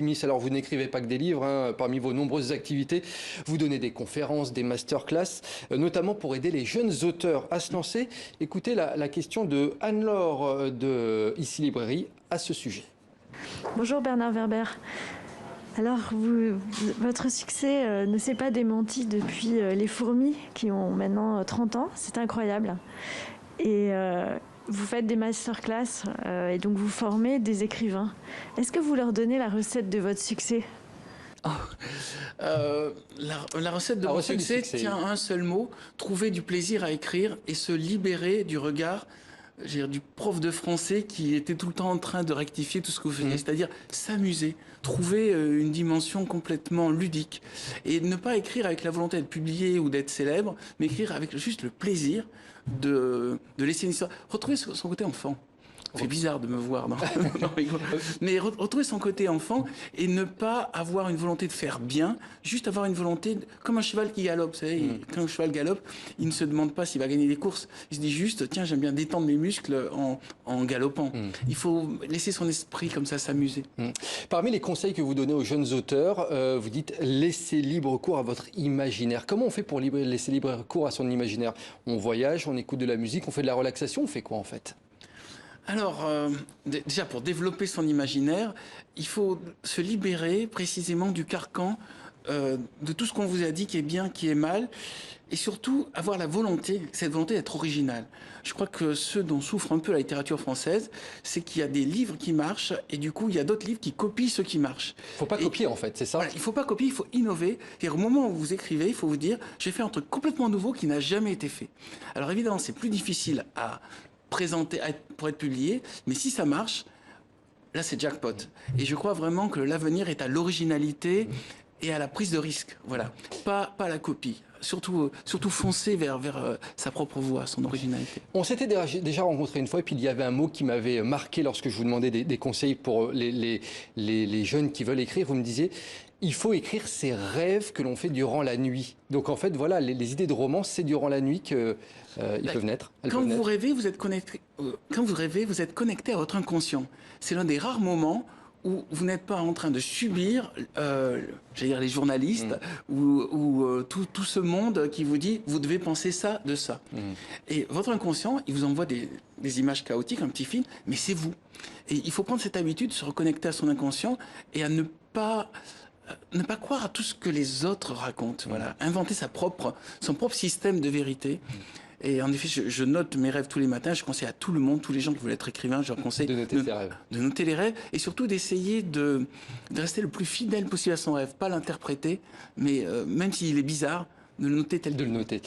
Miss, alors vous n'écrivez pas que des livres, hein. Parmi vos nombreuses activités, vous donnez des conférences, des masterclass, notamment pour aider les jeunes auteurs à se lancer. Écoutez la question de Anne-Laure de Ici Librairie à ce sujet. Bonjour Bernard Werber. Alors, votre succès ne s'est pas démenti depuis Les Fourmis, qui ont maintenant 30 ans. C'est incroyable. Et vous faites des masterclass et donc vous formez des écrivains. Est-ce que vous leur donnez la recette de votre succès? La recette de mon succès tient à un seul mot: trouver du plaisir à écrire et se libérer du regard du prof de français qui était tout le temps en train de rectifier tout ce que vous faisiez, c'est-à-dire s'amuser, trouver une dimension complètement ludique et ne pas écrire avec la volonté d'être publié ou d'être célèbre, mais écrire avec juste le plaisir de laisser une histoire, retrouver son côté enfant. C'est bizarre de me voir, non, mais retrouver son côté enfant et ne pas avoir une volonté de faire bien, juste avoir une volonté, comme un cheval qui galope, vous savez, quand un cheval galope, il ne se demande pas s'il va gagner des courses, il se dit juste, tiens, j'aime bien détendre mes muscles en galopant. Il faut laisser son esprit comme ça s'amuser. Parmi les conseils que vous donnez aux jeunes auteurs, vous dites laissez libre cours à votre imaginaire. Comment on fait pour laisser libre cours à son imaginaire? On voyage, on écoute de la musique, on fait de la relaxation, on fait quoi en fait? Alors, déjà, pour développer son imaginaire, il faut se libérer précisément du carcan de tout ce qu'on vous a dit qui est bien, qui est mal, et surtout avoir la volonté, cette volonté d'être original. Je crois que ce dont souffre un peu la littérature française, c'est qu'il y a des livres qui marchent, et du coup, il y a d'autres livres qui copient ceux qui marchent. Il ne faut pas copier, en fait, c'est ça? Voilà, il ne faut pas copier, il faut innover. Et au moment où vous écrivez, il faut vous dire, j'ai fait un truc complètement nouveau qui n'a jamais été fait. Alors évidemment, c'est plus difficile à présenter pour être publié, mais si ça marche, là c'est jackpot. Et je crois vraiment que l'avenir est à l'originalité et à la prise de risque, voilà, pas la copie. Surtout foncer vers sa propre voix, son originalité. On s'était déjà rencontré une fois et puis il y avait un mot qui m'avait marqué lorsque je vous demandais des conseils pour les jeunes qui veulent écrire. Vous me disiez, il faut écrire ses rêves que l'on fait durant la nuit. Donc en fait, voilà, les idées de romance, c'est durant la nuit qu'ils peuvent naître. Quand vous rêvez, vous êtes connecté. Quand vous rêvez, vous êtes connecté à votre inconscient. C'est l'un des rares moments où vous n'êtes pas en train de subir, j'allais dire les journalistes, ou tout ce monde qui vous dit vous devez penser ça de ça. Et votre inconscient, il vous envoie des images chaotiques, un petit film, mais c'est vous. Et il faut prendre cette habitude de se reconnecter à son inconscient et à ne pas croire à tout ce que les autres racontent. Voilà, inventer son propre système de vérité. Et en effet, je note mes rêves tous les matins. Je conseille à tout le monde, tous les gens qui veulent être écrivains, je leur conseille de noter ses rêves. De noter les rêves et surtout d'essayer de rester le plus fidèle possible à son rêve, pas l'interpréter, mais même s'il est bizarre, de le noter tel qu'il est.